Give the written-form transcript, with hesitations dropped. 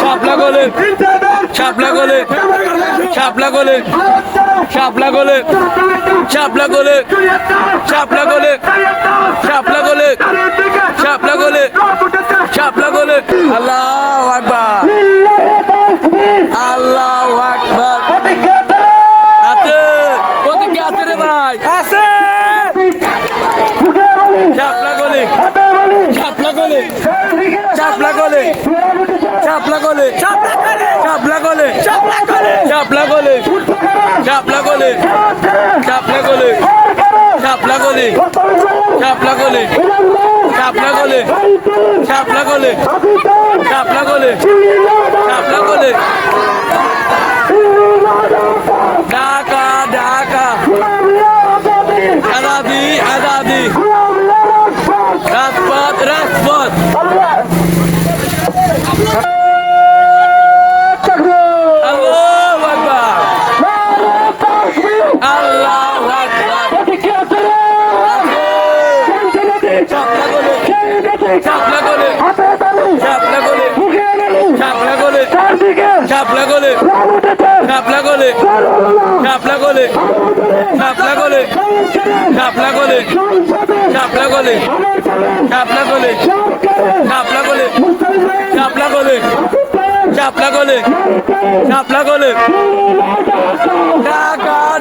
শাপলা গোলে শাপলা গোলে শাপলা গোলে শাপলা গোলে শাপলা গোলে শাপলা গোলে শাপলা গোলে শাপলা গোলে শাপলা গোলে আল্লাহু আকবার আল্লাহু আকবার আছে ওদিকে আছে রে ভাই আছে শাপলা গোলে শাপলা গোলে শাপলা গোলে শাপলা গোলে শাপলা গোলে শাপলা গোলে শাপলা গোলে শাপলা গোলে শাপলা গোলে শাপলা গোলে শাপলা গোলে শাপলা গোলে শাপলা গোলে শাপলা গোলে ঢাকা ঢাকা আজাদি আজাদি রাজপথ রাজপথ আল্লাহু আকবার আল্লাহু আকবার শাপলা গোলে শাপলা গোলে শাপলা গোলে শাপলা গোলে শাপলা গোলে শাপলা গোলে শাপলা গোলে শাপলা গোলে শাপলা গোলে শাপলা গোলে শাপলা গোলে শাপলা গোলে শাপলা গোলে শাপলা গোলে শাপলা গোলে ঢাকা